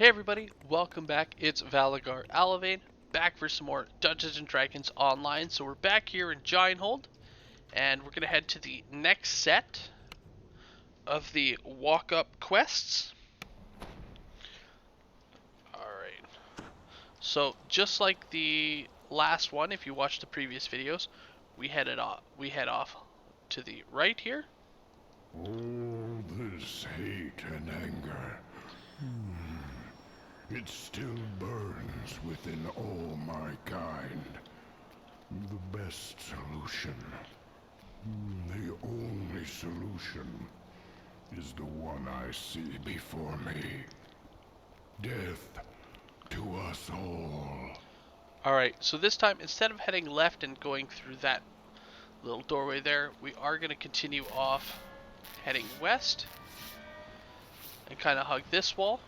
Hey everybody, welcome back. It's Valagar Aloevain, back for some more Dungeons & Dragons Online. So we're back here in Gianthold, and we're going to head to the next set of the walk-up quests. Alright, so just like the last one, if you watched the previous videos, we head off to the right here. All this hate and anger, it still burns within all my kind. The best solution, the only solution, is the one I see before me. Death to us all. Alright, so this time, instead of heading left and going through that little doorway there, we are going to continue off heading west and kind of hug this wall,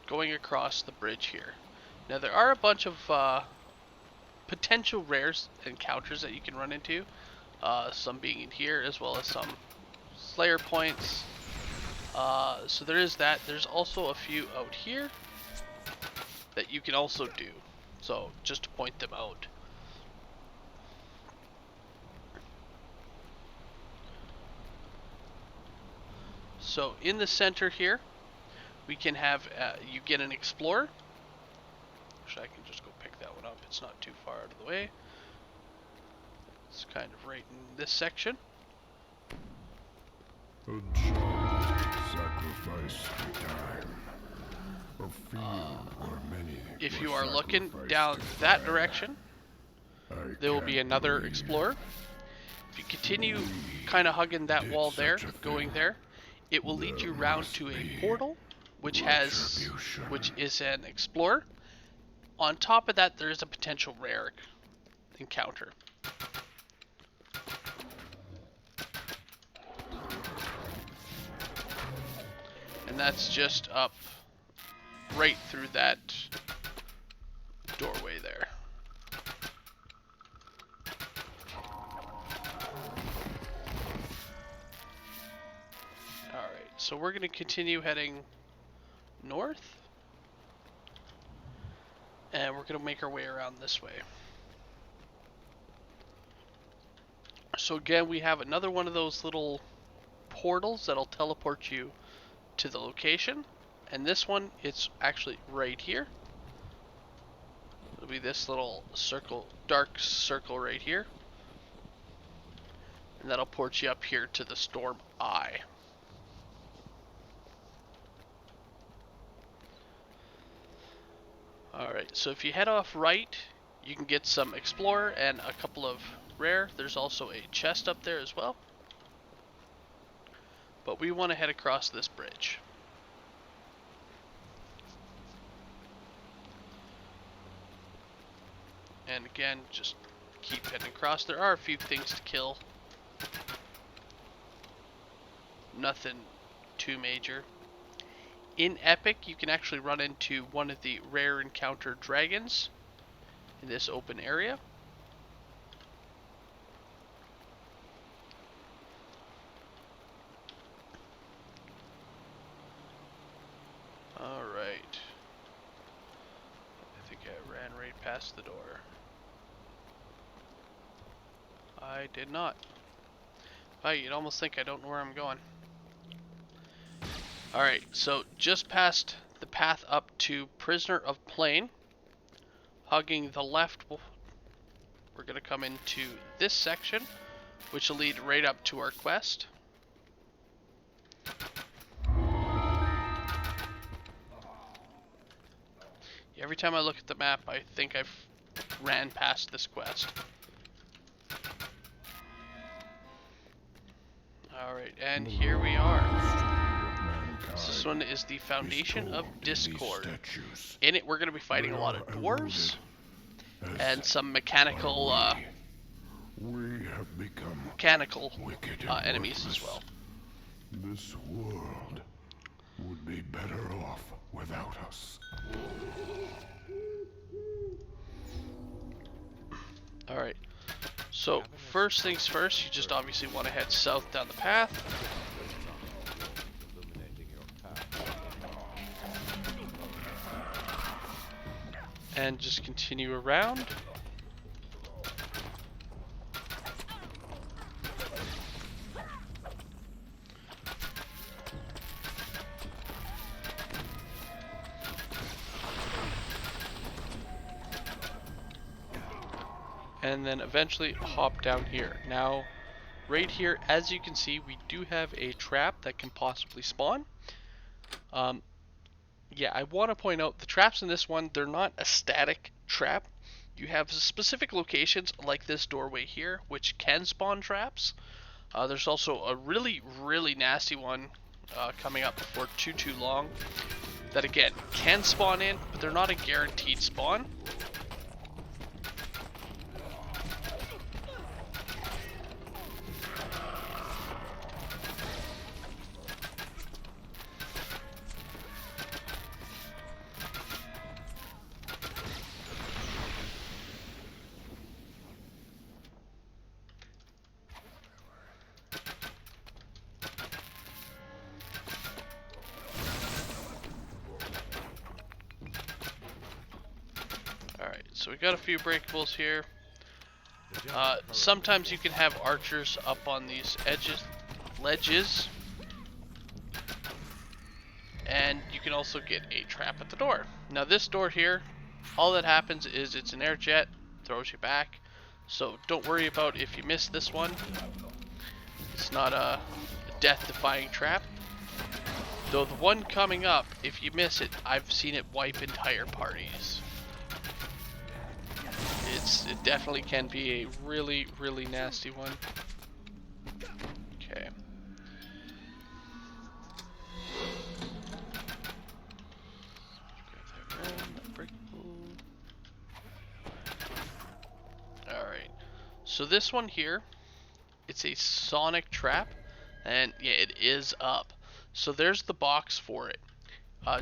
going across the bridge here. Now there are a bunch of potential rares encounters that you can run into, some being in here as well as some slayer points. So there is that. There's also a few out here that you can also do, so just to point them out. So in the center here, we can have, you get an explorer. Actually, I can just go pick that one up. It's not too far out of the way. It's kind of right in this section. A child sacrificed to time. A field where many If were you are looking sacrificed down to that fire. direction, I there will be can't another believe explorer. If you continue kind of hugging that wall there, going there, it will lead you round to a portal, which is an explorer. On top of that, there is a potential rare encounter. And that's just up right through that doorway there. Alright, so we're going to continue heading north. And we're going to make our way around this way. So again, we have another one of those little portals that'll teleport you to the location. And this one, it's actually right here. It'll be this little circle, dark circle right here. And that'll port you up here to the Storm Eye. Alright, so if you head off right, you can get some Explorer and a couple of rare. There's also a chest up there as well. But we want to head across this bridge. And again, just keep heading across. There are a few things to kill. Nothing too major. In Epic, you can actually run into one of the rare encounter dragons in this open area. Alright. I think I ran right past the door. I did not. You'd almost think I don't know where I'm going. Alright, so just past the path up to Prisoner of Plain, hugging the left, we're going to come into this section, which will lead right up to our quest. Every time I look at the map, I think I've ran past this quest. Alright, and here we are. This one is the Foundation of Discord. In it, we're going to be fighting a lot of dwarves and some mechanical enemies as well. This world would be better off without us. Alright, so first things first, you just obviously want to head south down the path. And just continue around. And then eventually hop down here. Now, right here, as you can see, we do have a trap that can possibly spawn. Yeah, I want to point out the traps in this one, they're not a static trap. You have specific locations like this doorway here, which can spawn traps. There's also a really, really nasty one coming up before too long that again can spawn in, but they're not a guaranteed spawn. Alright, so we got a few breakables here. Sometimes you can have archers up on these ledges, and you can also get a trap at the door. Now this door here, all that happens is it's an air jet, throws you back, so don't worry about if you miss this one. It's not a death-defying trap. Though the one coming up, if you miss it, I've seen it wipe entire parties. It definitely can be a really, really nasty one. Okay. Alright. So this one here, it's a sonic trap, and yeah, it is up. So there's the box for it.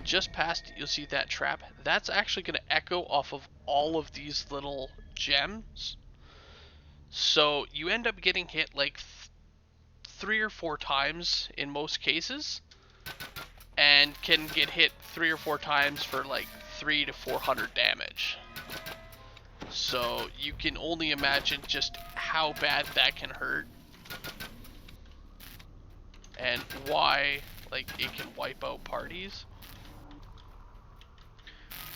Just past it, you'll see that trap. That's actually going to echo off of all of these little gems. So you end up getting hit like 3 or 4 times in most cases, and can get hit 3 or 4 times for like 300 to 400 damage. So you can only imagine just how bad that can hurt, and why like it can wipe out parties.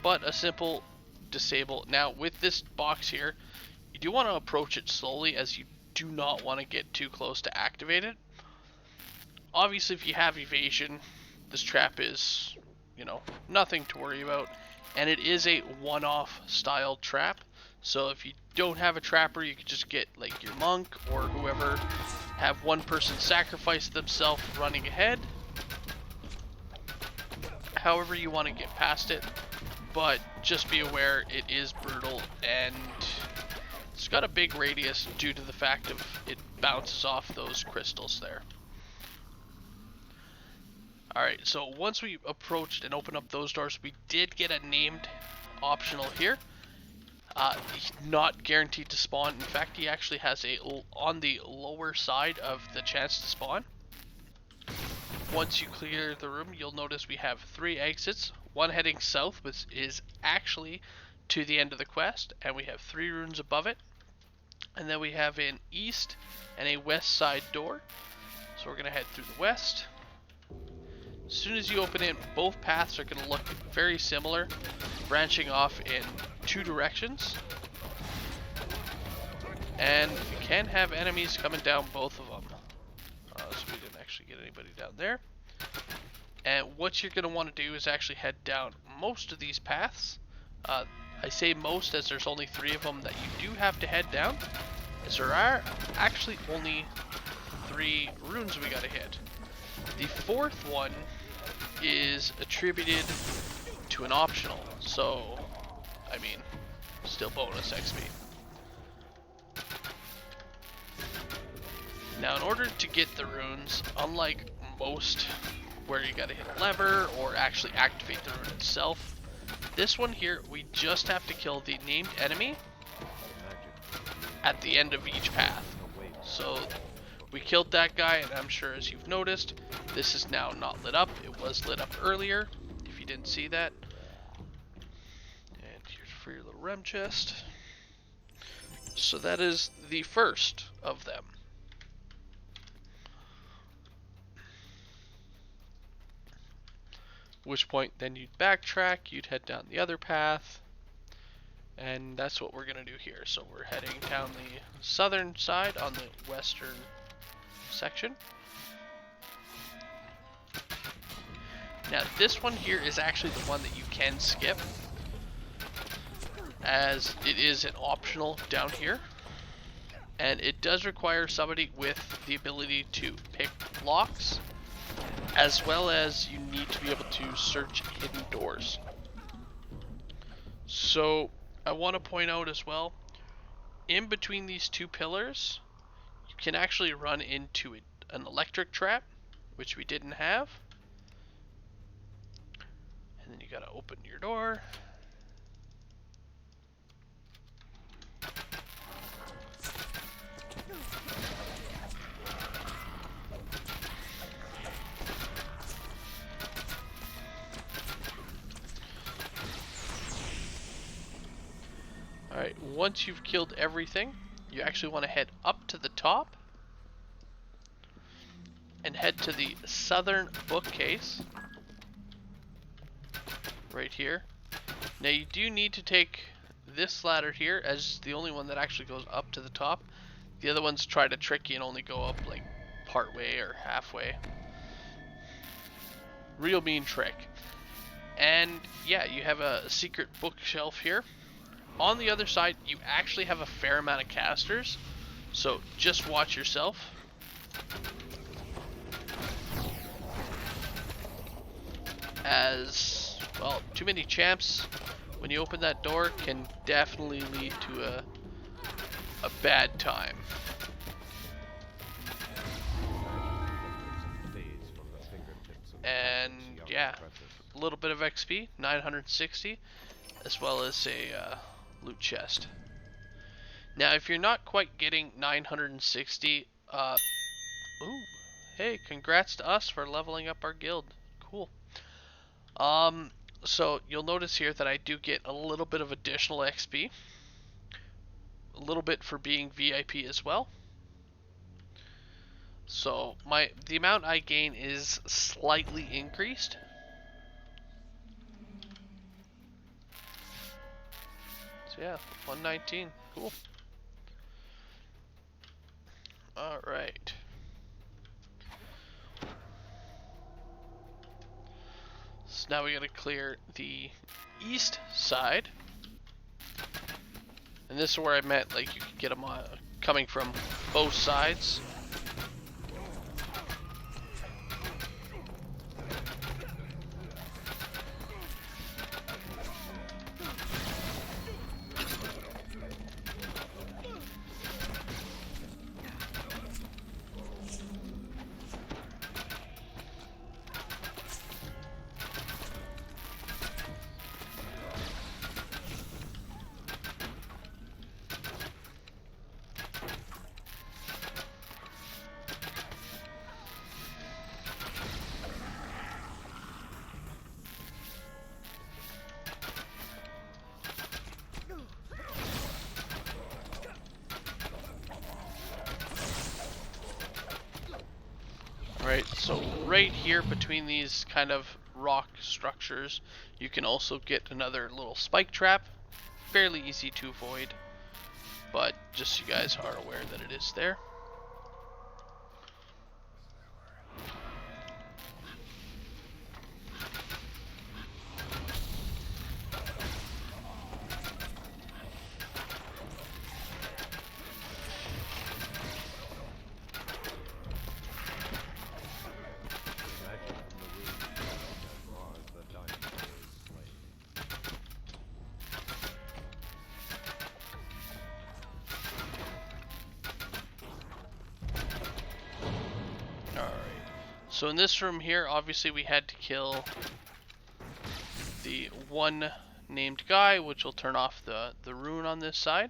But a simple disable. Now with this box here, you do want to approach it slowly, as you do not want to get too close to activate it. Obviously if you have evasion, this trap is, you know, nothing to worry about, and it is a one-off style trap. So if you don't have a trapper, you could just get like your monk or whoever, have one person sacrifice themselves running ahead. However you want to get past it. But just be aware, it is brutal, and it's got a big radius due to the fact of it bounces off those crystals there. Alright, so once we approached and opened up those doors, we did get a named optional here. Not guaranteed to spawn. In fact, he actually has a on the lower side of the chance to spawn. Once you clear the room, you'll notice we have 3 exits. One heading south, which is actually to the end of the quest, and we have 3 runes above it. And then we have an east and a west side door. So we're going to head through the west. As soon as you open it, both paths are going to look very similar, branching off in 2 directions. And you can have enemies coming down both of them. So we didn't actually get anybody down there. And what you're going to want to do is actually head down most of these paths. I say most as there's only 3 of them that you do have to head down, as there are actually only 3 runes we got to hit. The 4th one is attributed to an optional, so I mean, still bonus XP. Now in order to get the runes, unlike most where you gotta hit a lever or actually activate the rune itself, this one here, we just have to kill the named enemy at the end of each path. So we killed that guy, and I'm sure as you've noticed, this is now not lit up. It was lit up earlier, if you didn't see that. And here's for your little rem chest. So that is the first of them. At which point then you'd backtrack, you'd head down the other path, and that's what we're gonna do here. So we're heading down the southern side on the western section. Now this one here is actually the one that you can skip, as it is an optional down here, and it does require somebody with the ability to pick locks, as well as you need to be able to search hidden doors. So I want to point out as well, in between these two pillars you can actually run into an electric trap, which we didn't have. And then you gotta open your door. Alright, once you've killed everything, you actually want to head up to the top and head to the southern bookcase right here. Now you do need to take this ladder here, as it's the only one that actually goes up to the top. The other ones try to trick you and only go up like part way or halfway. Real mean trick. And yeah, you have a secret bookshelf here. On the other side, you actually have a fair amount of casters, so just watch yourself. As, well, too many champs, when you open that door, can definitely lead to a bad time. And yeah, a little bit of XP, 960, as well as a loot chest. Now, if you're not quite getting 960, ooh, hey, congrats to us for leveling up our guild. Cool. So you'll notice here that I do get a little bit of additional XP, a little bit for being VIP as well. So the amount I gain is slightly increased. So yeah, 119, cool. Alright. So now we gotta clear the east side. And this is where I meant, like, you could get them coming from both sides. Right, so right here between these kind of rock structures, you can also get another little spike trap. Fairly easy to avoid, but just so you guys are aware that it is there. So in this room here, obviously we had to kill the one named guy, which will turn off the rune on this side.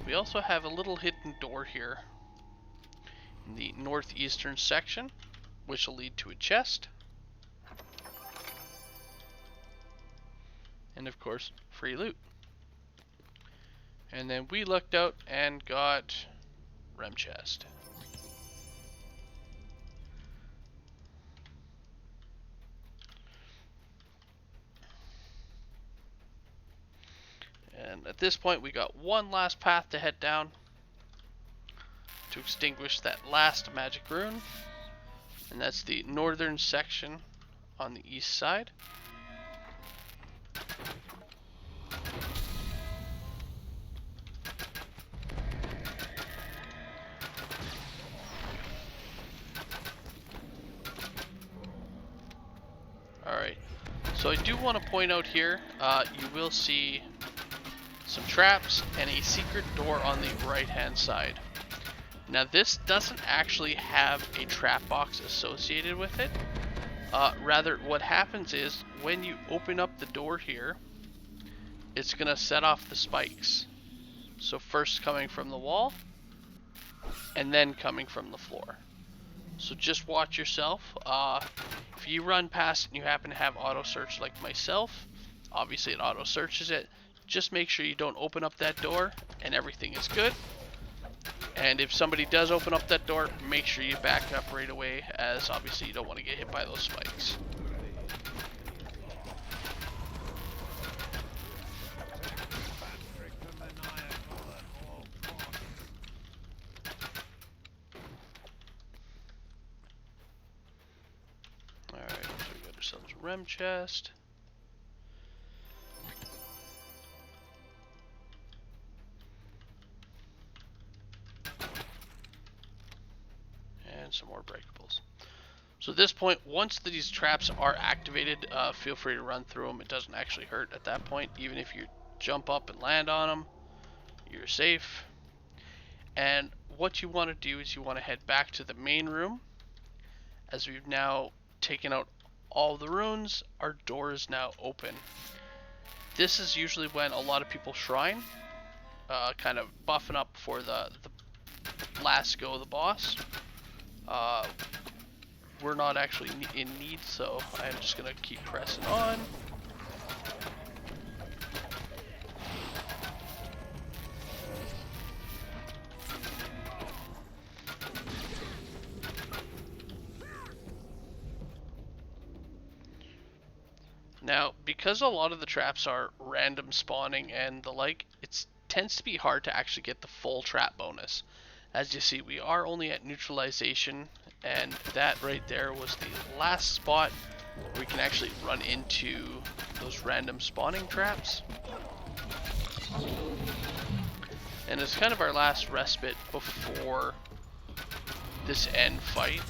We also have a little hidden door here in the northeastern section, which will lead to a chest. And of course, free loot. And then we looked out and got rem chest. And at this point we got one last path to head down to extinguish that last magic rune. And that's the northern section on the east side. Alright, so I do want to point out here, you will see some traps and a secret door on the right hand side. Now this doesn't actually have a trap box associated with it. Rather, what happens is when you open up the door here, it's going to set off the spikes. So first coming from the wall, and then coming from the floor. So just watch yourself. If you run past and you happen to have auto search like myself, obviously it auto searches it. Just make sure you don't open up that door and everything is good. And if somebody does open up that door, make sure you back up right away, as obviously you don't want to get hit by those spikes. Alright, so we got ourselves a rem chest. And some more breakables. So at this point, once these traps are activated, feel free to run through them. It doesn't actually hurt at that point. Even if you jump up and land on them, you're safe. And what you want to do is you want to head back to the main room. As we've now taken out all the runes, our door is now open. This is usually when a lot of people shrine, kind of buffing up for the last go of the boss. We're not actually in need, so I'm just gonna keep pressing on. Now, because a lot of the traps are random spawning and the like, it tends to be hard to actually get the full trap bonus. As you see, we are only at neutralization, and that right there was the last spot where we can actually run into those random spawning traps. And it's kind of our last respite before this end fight.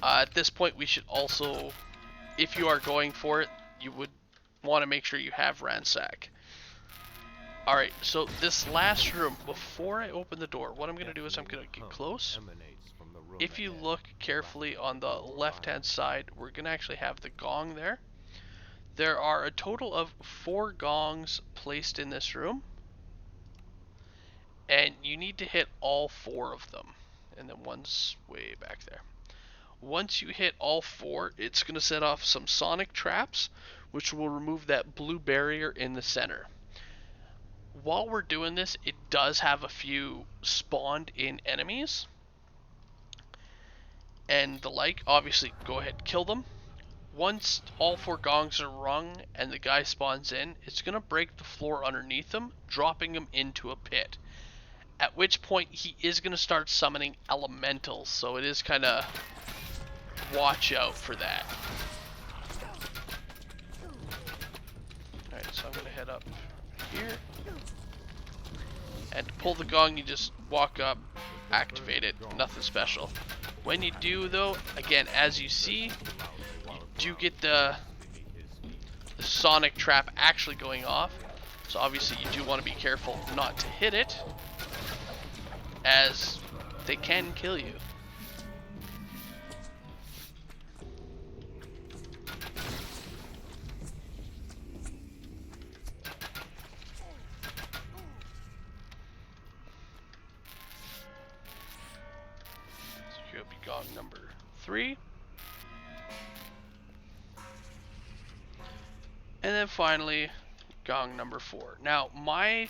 At this point, we should also, if you are going for it, you would want to make sure you have ransack. Alright, so this last room, before I open the door, what I'm going to do is I'm going to get close. If you look carefully on the left hand side, we're going to actually have the gong there. There are a total of 4 gongs placed in this room. And you need to hit all 4 of them. And then one's way back there. Once you hit all 4, it's going to set off some sonic traps, which will remove that blue barrier in the center. While we're doing this, it does have a few spawned in enemies and the like. Obviously, go ahead and kill them. Once all 4 gongs are rung and the guy spawns in, it's going to break the floor underneath him, dropping him into a pit. At which point, he is going to start summoning elementals, so it is kind of watch out for that. Alright, so I'm going to head up here. And to pull the gong, you just walk up, activate it, nothing special. When you do though, again, as you see, you do get the sonic trap actually going off. So obviously you do want to be careful not to hit it, as they can kill you. Gong number 3. And then finally, gong number 4. Now, my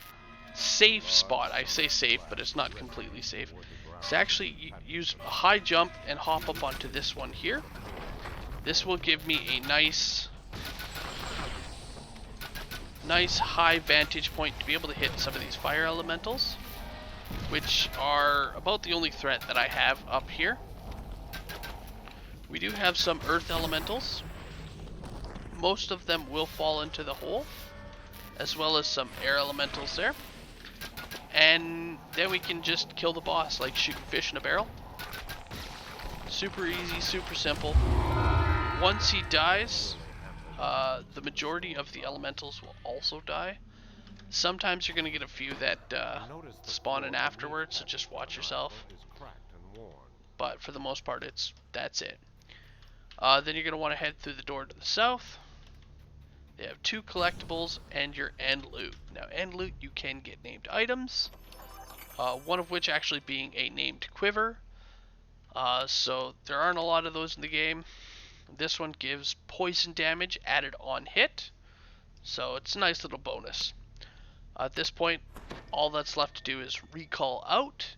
safe spot. I say safe, but it's not completely safe. Is to actually use a high jump and hop up onto this one here. This will give me a nice high vantage point to be able to hit some of these fire elementals, which are about the only threat that I have up here. We do have some earth elementals. Most of them will fall into the hole, as well as some air elementals there. And then we can just kill the boss like shooting fish in a barrel. Super easy, super simple. Once he dies, the majority of the elementals will also die. Sometimes you're going to get a few that spawn in afterwards, so just watch yourself. But for the most part, that's it. Then you're going to want to head through the door to the south. They have 2 collectibles and your end loot. Now, end loot, you can get named items, one of which actually being a named quiver. So there aren't a lot of those in the game. This one gives poison damage added on hit, so it's a nice little bonus. At this point, all that's left to do is recall out,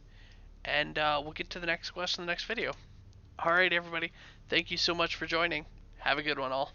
and we'll get to the next quest in the next video. Alright everybody, thank you so much for joining. Have a good one all.